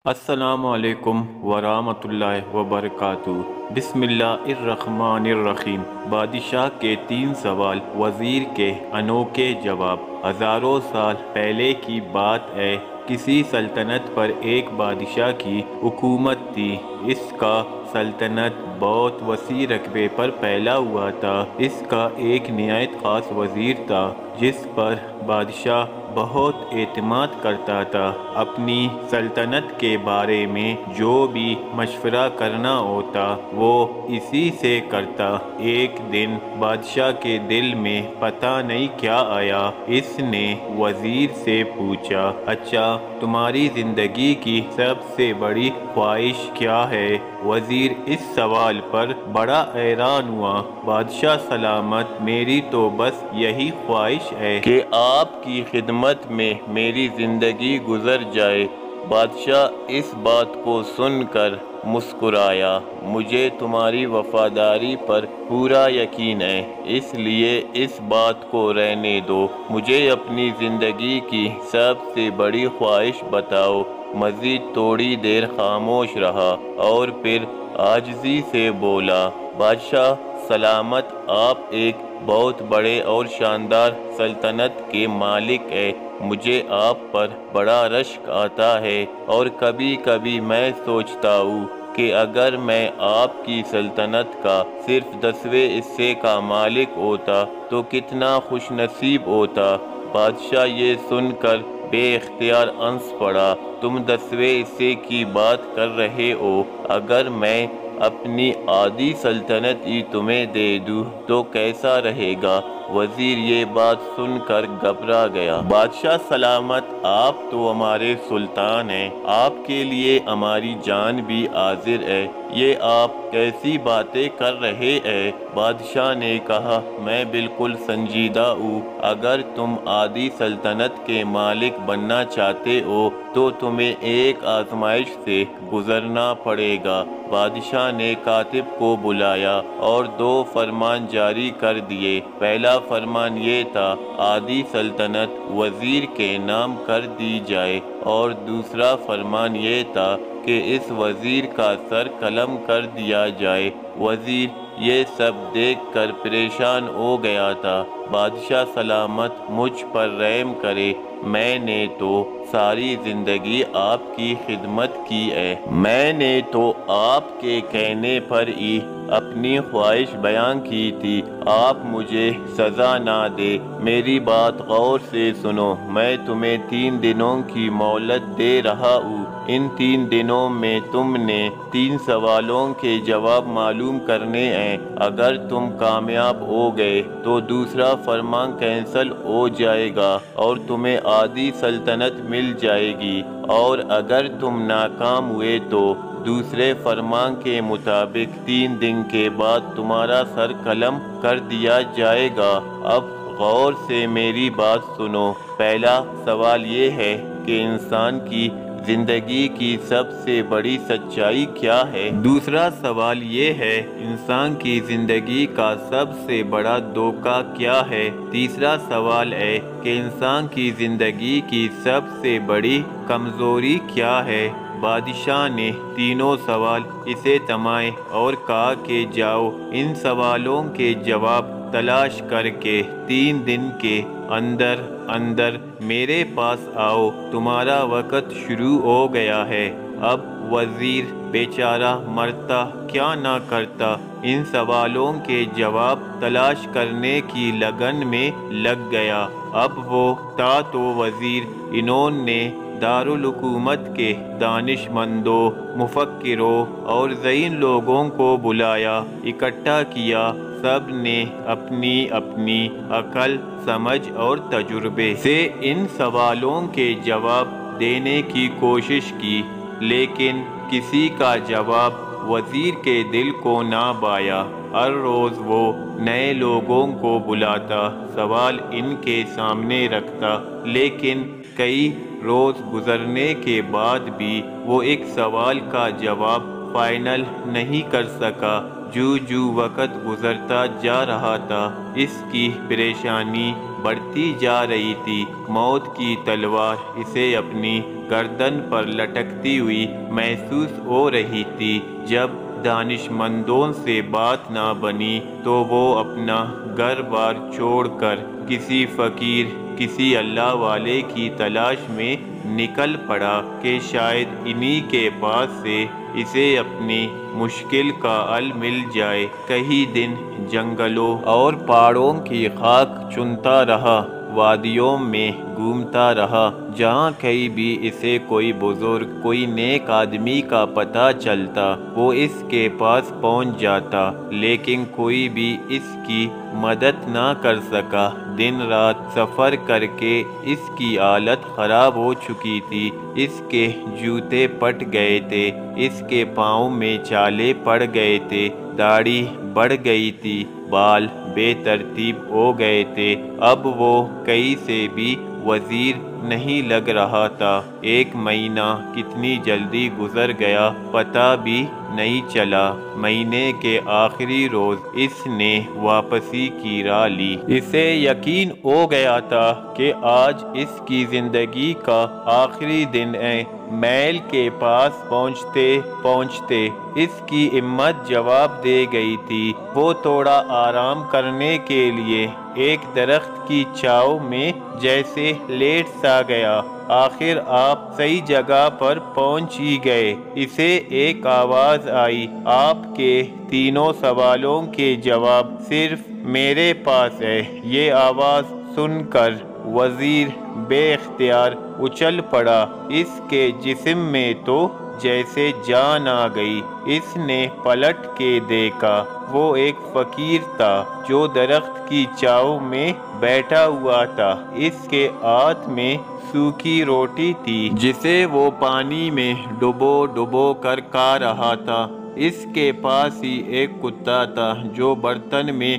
السلام علیکم ورحمۃ اللہ وبرکاتہ۔ بسم اللہ الرحمن الرحیم۔ بادشاہ کے 3 سوال، وزیر کے انوکھے جواب۔ ہزاروں سال پہلے کی بات ہے، کسی سلطنت پر ایک بادشاہ کی حکومت تھی۔ اس کا سلطنت بہت وسیع رقبے پر پھیلا ہوا تھا۔ اس کا ایک نہایت خاص وزیر تھا جس پر بادشاہ بہت اعتماد کرتا تھا۔ اپنی سلطنت کے بارے میں جو بھی مشورہ کرنا ہوتا وہ اسی سے کرتا۔ ایک دن بادشاہ کے دل میں پتہ نہیں کیا آیا۔ اس نے وزیر سے پوچھا، اچھا تمہاری زندگی کی سب سے بڑی خواہش کیا ہے؟ وزیر اس سوال پر بڑا حیران ہوا۔ بادشاہ سلامت، میری تو بس یہی خواہش ہے کہ آپ کی خدمت میں میری زندگی گزر جائے۔ بادشاہ اس بات کو سن کر مسکرایا، مجھے تمہاری وفاداری پر پورا یقین ہے، اس لیے اس بات کو رہنے دو۔ مجھے اپنی زندگی کی سب سے بڑی خواہش بتاؤ۔ مزید تھوڑی دیر خاموش رہا اور پھر عاجزی سے بولا، بادشاہ سلامت، آپ ایک بہت بڑے اور شاندار سلطنت کے مالک ہیں۔ مجھے آپ پر بڑا رشک آتا ہے اور کبھی کبھی میں سوچتا ہوں کہ اگر میں آپ کی سلطنت کا صرف 10ویں حصے کا مالک ہوتا تو کتنا خوش نصیب ہوتا۔ بادشاہ یہ سن کر بے اختیار ہنس پڑا، تم 10ویں حصے کی بات کر رہے ہو؟ اگر میں اپنی آدھی سلطنت ہی تمہیں دے دوں تو کیسا رہے گا؟ وزیر یہ بات سن کر گھبرا گیا۔ بادشاہ سلامت، آپ تو ہمارے سلطان ہیں، آپ کے لیے ہماری جان بھی حاضر ہے، یہ آپ کیسی باتیں کر رہے ہیں؟ بادشاہ نے کہا، میں بالکل سنجیدہ ہوں، اگر تم آدھی سلطنت کے مالک بننا چاہتے ہو تو تمہیں ایک آزمائش سے گزرنا پڑے گا۔ بادشاہ نے کاتب کو بلایا اور 2 فرمان جاری کر دیے۔ پہلا فرمان یہ تھا، آدھی سلطنت وزیر کے نام کر دی جائے، اور دوسرا فرمان یہ تھا کہ اس وزیر کا سر قلم کر دیا جائے۔ وزیر یہ سب دیکھ کر پریشان ہو گیا تھا۔ بادشاہ سلامت، مجھ پر رحم کرے، میں نے تو ساری زندگی آپ کی خدمت کی ہے، میں نے تو آپ کے کہنے پر ہی اپنی خواہش بیان کی تھی، آپ مجھے سزا نہ دیں، میری بات غور سے سنو، میں تمہیں 3 دنوں کی مہلت دے رہا ہوں۔ ان 3 دنوں میں تم نے 3 سوالوں کے جواب معلوم کرنے ہیں۔ اگر تم کامیاب ہو گئے تو دوسرا فرمان کینسل ہو جائے گا اور تمہیں آدھی سلطنت مل جائے گی، اور اگر تم ناکام ہوئے تو دوسرے فرمان کے مطابق 3 دن کے بعد تمہارا سر قلم کر دیا جائے گا۔ اب غور سے میری بات سنو۔ پہلا سوال یہ ہے کہ انسان کی زندگی کی سب سے بڑی سچائی کیا ہے؟ دوسرا سوال یہ ہے، انسان کی زندگی کا سب سے بڑا دھوکہ کیا ہے؟ تیسرا سوال ہے کہ انسان کی زندگی کی سب سے بڑی کمزوری کیا ہے؟ بادشاہ نے تینوں سوال اسے تھمائے اور کہا کہ جاؤ، ان سوالوں کے جواب تلاش کر کے 3 دن کے اندر اندر میرے پاس آؤ، تمہارا وقت شروع ہو گیا ہے۔ اب وزیر بیچارہ مرتا کیا نہ کرتا، ان سوالوں کے جواب تلاش کرنے کی لگن میں لگ گیا۔ اب وہ تھا تو وزیر، انہوں نے دارالحکومت کے دانش مندوں، مفکروں اور ذہین لوگوں کو بلایا، اکٹھا کیا۔ سب نے اپنی اپنی عقل، سمجھ اور تجربے سے ان سوالوں کے جواب دینے کی کوشش کی، لیکن کسی کا جواب وزیر کے دل کو نہ بھایا۔ ہر روز وہ نئے لوگوں کو بلاتا، سوال ان کے سامنے رکھتا، لیکن کئی روز گزرنے کے بعد بھی وہ ایک سوال کا جواب فائنل نہیں کر سکا۔ جو وقت گزرتا جا رہا تھا، اس کی پریشانی بڑھتی جا رہی تھی۔ موت کی تلوار اسے اپنی گردن پر لٹکتی ہوئی محسوس ہو رہی تھی۔ جب دانشمندوں سے بات نہ بنی تو وہ اپنا گھر بار چھوڑ کر کسی فقیر، کسی اللہ والے کی تلاش میں نکل پڑا کہ شاید انہی کے پاس سے اسے اپنی مشکل کا حل مل جائے۔ کئی دن جنگلوں اور پہاڑوں کی خاک چنتا رہا، وادیوں میں گھومتا رہا، جہاں کہیں بھی اسے کوئی بزرگ، کوئی نیک آدمی کا پتہ چلتا وہ اس کے پاس پہنچ جاتا، لیکن کوئی بھی اس کی مدد نہ کر سکا۔ دن رات سفر کر کے اس کی حالت خراب ہو چکی تھی، اس کے جوتے پھٹ گئے تھے، اس کے پاؤں میں چھالے پڑ گئے تھے، داڑھی بڑھ گئی تھی، بال بے ترتیب ہو گئے تھے۔ اب وہ کہیں سے بھی وزیر نہیں لگ رہا تھا۔ ایک مہینہ کتنی جلدی گزر گیا پتہ بھی نہیں چلا۔ مہینے کے آخری روز اس نے واپسی کی راہ لی۔ اسے یقین ہو گیا تھا کہ آج اس کی زندگی کا آخری دن ہے۔ محل کے پاس پہنچتے پہنچتے اس کی ہمت جواب دے گئی تھی۔ وہ تھوڑا آرام کرنے کے لیے ایک درخت کی چھاؤں میں جیسے لیٹ سا گیا۔ آخر آپ صحیح جگہ پر پہنچ ہی گئے، اسے ایک آواز آئی۔ آپ کے تینوں سوالوں کے جواب صرف میرے پاس ہے۔ یہ آواز سن کر وزیر بے اختیار اچھل پڑا، اس کے جسم میں تو جیسے جان آ گئی۔ اس نے پلٹ کے دیکھا، وہ ایک فقیر تھا جو درخت کی چھاؤں میں بیٹھا ہوا تھا۔ اس کے ہاتھ میں سوکھی روٹی تھی جسے وہ پانی میں ڈبو ڈبو کر کھا رہا تھا۔ اس کے پاس ہی ایک کتا تھا جو برتن میں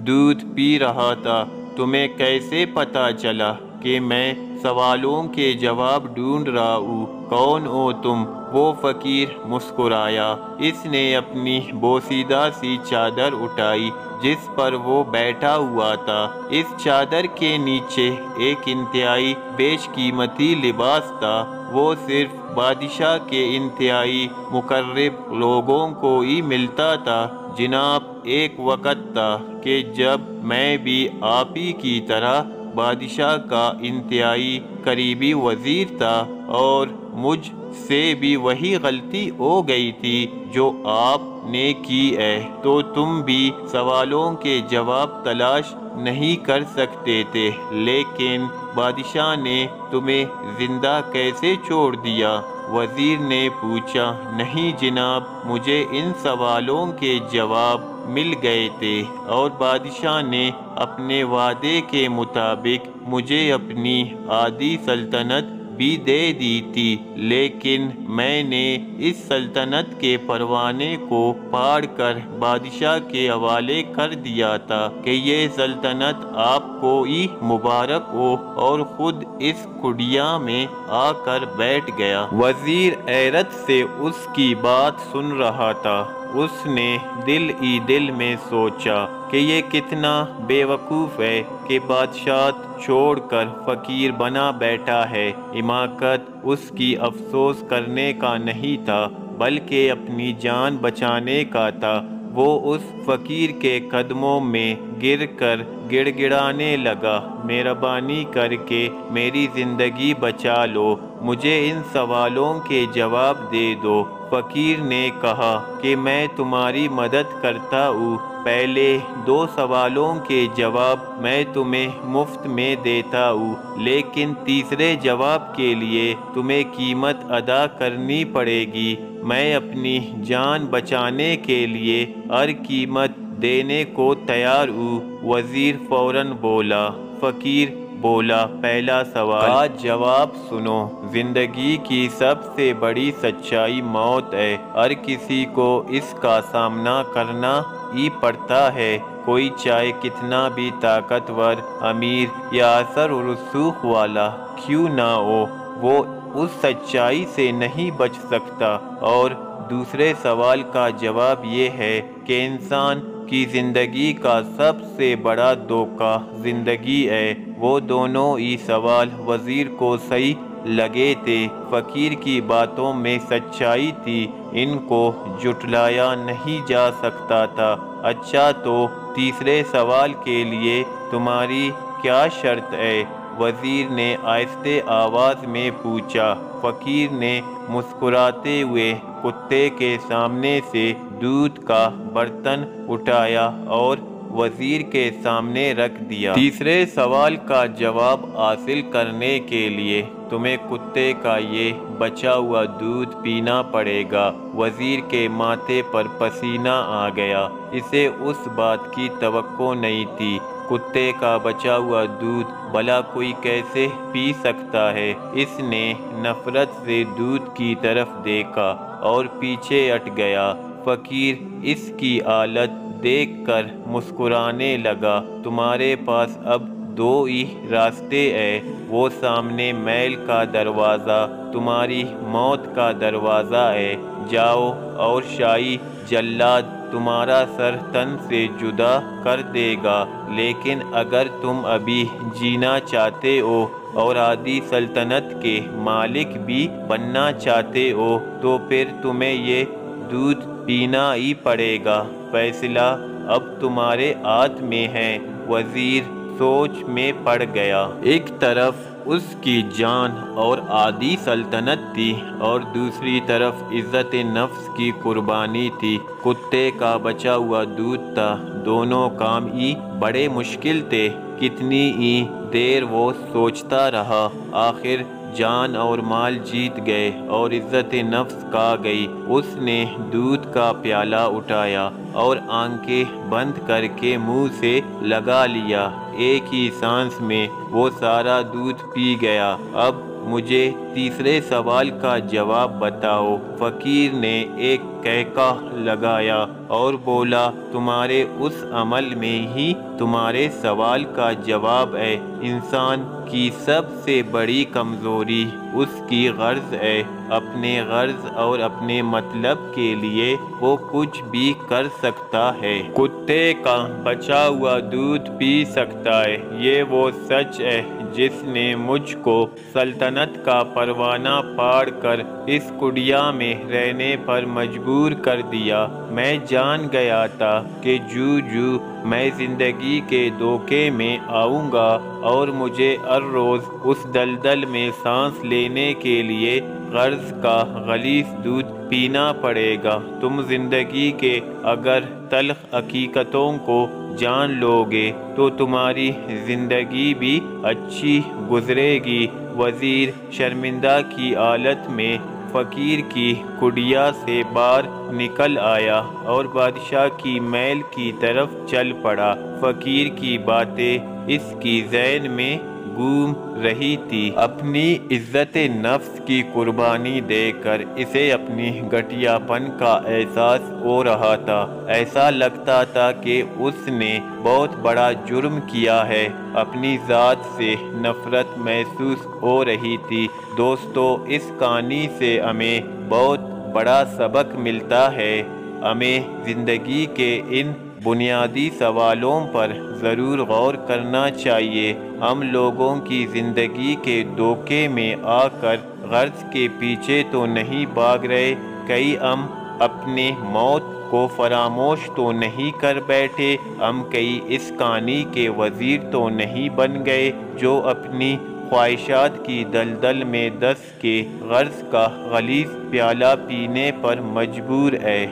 دودھ پی رہا تھا۔ تمہیں کیسے پتہ چلا کہ میں سوالوں کے جواب ڈھونڈ رہا ہوں؟ کون ہو تم؟ وہ فقیر مسکرایا۔ اس نے اپنی بوسیدہ سی چادر اٹھائی جس پر وہ بیٹھا ہوا تھا۔ اس چادر کے نیچے ایک انتہائی بیش قیمتی لباس تھا۔ وہ صرف بادشاہ کے انتہائی مقرب لوگوں کو ہی ملتا تھا۔ جناب، ایک وقت تھا کہ جب میں بھی آپ ہی کی طرح بادشاہ کا انتہائی قریبی وزیر تھا، اور مجھ سے بھی وہی غلطی ہو گئی تھی جو آپ نے کی ہے، تو تم بھی سوالوں کے جواب تلاش نہیں کر سکتے تھے، لیکن بادشاہ نے تمہیں زندہ کیسے چھوڑ دیا؟ وزیر نے پوچھا۔ نہیں جناب، مجھے ان سوالوں کے جواب مل گئے تھے، اور بادشاہ نے اپنے وعدے کے مطابق مجھے اپنی آدھی سلطنت بھی دے دی تھی، لیکن میں نے اس سلطنت کے پروانے کو پھاڑ کر بادشاہ کے حوالے کر دیا تھا کہ یہ سلطنت آپ کو ہی مبارک ہو، اور خود اس کڑیا میں آ کر بیٹھ گیا۔ وزیر حیرت سے اس کی بات سن رہا تھا۔ اس نے دل ہی دل میں سوچا کہ یہ کتنا بے وقوف ہے کہ بادشاہت چھوڑ کر فقیر بنا بیٹھا ہے۔ حماقت اس کی افسوس کرنے کا نہیں تھا، بلکہ اپنی جان بچانے کا تھا۔ وہ اس فقیر کے قدموں میں گر کر گڑ گڑانے لگا، مہربانی کر کے میری زندگی بچا لو، مجھے ان سوالوں کے جواب دے دو۔ فقیر نے کہا کہ میں تمہاری مدد کرتا ہوں، پہلے 2 سوالوں کے جواب میں تمہیں مفت میں دیتا ہوں، لیکن تیسرے جواب کے لیے تمہیں قیمت ادا کرنی پڑے گی۔ میں اپنی جان بچانے کے لیے ہر قیمت دینے کو تیار ہوں۔ وزیر فوراً بولا۔ فقیر بولا، پہلا سوال کا جواب سنو۔ زندگی کی سب سے بڑی سچائی موت ہے۔ ہر کسی کو اس کا سامنا کرنا ہی پڑتا ہے، کوئی چاہے کتنا بھی طاقتور، امیر یا اثر و رسوخ والا کیوں نہ ہو، وہ اس سچائی سے نہیں بچ سکتا۔ اور دوسرے سوال کا جواب یہ ہے کہ انسان کی زندگی کا سب سے بڑا دھوکہ زندگی ہے۔ وہ دونوں ہی سوال وزیر کو صحیح لگے تھے۔ فقیر کی باتوں میں سچائی تھی، ان کو جھٹلایا نہیں جا سکتا تھا۔ اچھا تو تیسرے سوال کے لیے تمہاری کیا شرط ہے؟ وزیر نے آہستہ آواز میں پوچھا۔ فقیر نے مسکراتے ہوئے کتے کے سامنے سے دودھ کا برتن اٹھایا اور وزیر کے سامنے رکھ دیا۔ تیسرے سوال کا جواب حاصل کرنے کے لیے تمہیں کتے کا یہ بچا ہوا دودھ پینا پڑے گا۔ وزیر کے ماتھے پر پسینہ آ گیا، اسے اس بات کی توقع نہیں تھی۔ کتے کا بچا ہوا دودھ بھلا کوئی کیسے پی سکتا ہے؟ اس نے نفرت سے دودھ کی طرف دیکھا اور پیچھے ہٹ گیا۔ فقیر اس کی حالت دیکھ کر مسکرانے لگا۔ تمہارے پاس اب دو ہی راستے ہیں، وہ سامنے محل کا دروازہ تمہاری موت کا دروازہ ہے۔ جاؤ اور شاہی جلاد تمہارا سر تن سے جدا کر دے گا، لیکن اگر تم ابھی جینا چاہتے ہو اور آدھی سلطنت کے مالک بھی بننا چاہتے ہو تو پھر تمہیں یہ دودھ پینا ہی پڑے گا۔ فیصلہ اب تمہارے ہاتھ میں ہے۔ وزیر سوچ میں پڑ گیا۔ ایک طرف اس کی جان اور آدھی سلطنت تھی اور دوسری طرف عزت نفس کی قربانی تھی۔ کتے کا بچا ہوا دودھ تھا، دونوں کام ہی بڑے مشکل تھے۔ کتنی ہی دیر وہ سوچتا رہا، آخر جان اور مال جیت گئے اور عزت نفس کھا گئی۔ اس نے دودھ کا پیالہ اٹھایا اور آنکھیں بند کر کے منہ سے لگا لیا۔ ایک ہی سانس میں وہ سارا دودھ پی گیا۔ اب مجھے تیسرے سوال کا جواب بتاؤ۔ فقیر نے ایک قہقہ لگایا اور بولا، تمہارے اس عمل میں ہی تمہارے سوال کا جواب ہے۔ انسان کی سب سے بڑی کمزوری اس کی غرض ہے۔ اپنے غرض اور اپنے مطلب کے لیے وہ کچھ بھی کر سکتا ہے۔ کتے کا بچا ہوا دودھ پی سکتا ہے، یہ وہ سچ ہے جس نے مجھ کو سلطنت کا پروانہ پاڑ کر اس کڑیا میں رہنے پر مجبور کر دیا۔ میں جان گیا تھا کہ جو میں زندگی کے دھوکے میں آؤں گا اور مجھے ہر روز اس دلدل میں سانس لینے کے لیے غرض کا غلیظ دودھ پینا پڑے گا۔ تم زندگی کے اگر تلخ حقیقتوں کو جان لو گے تو تمہاری زندگی بھی اچھی گزرے گی۔ وزیر شرمندہ کی حالت میں فقیر کی کڑیا سے باہر نکل آیا اور بادشاہ کی محل کی طرف چل پڑا۔ فقیر کی باتیں اس کی ذہن میں گھوم رہی تھی۔ اپنی عزت نفس کی قربانی دے کر اسے اپنی گھٹیا پن کا احساس ہو رہا تھا۔ ایسا لگتا تھا کہ اس نے بہت بڑا جرم کیا ہے۔ اپنی ذات سے نفرت محسوس ہو رہی تھی۔ دوستو، اس کہانی سے ہمیں بہت بڑا سبق ملتا ہے۔ ہمیں زندگی کے ان بنیادی سوالوں پر ضرور غور کرنا چاہیے۔ ہم لوگوں کی زندگی کے دھوکے میں آ کر غرض کے پیچھے تو نہیں بھاگ رہے، کہیں ہم اپنے موت کو فراموش تو نہیں کر بیٹھے، ہم کہیں اس کہانی کے وزیر تو نہیں بن گئے جو اپنی خواہشات کی دلدل میں دس کے غرض کا غلیظ پیالہ پینے پر مجبور ہے۔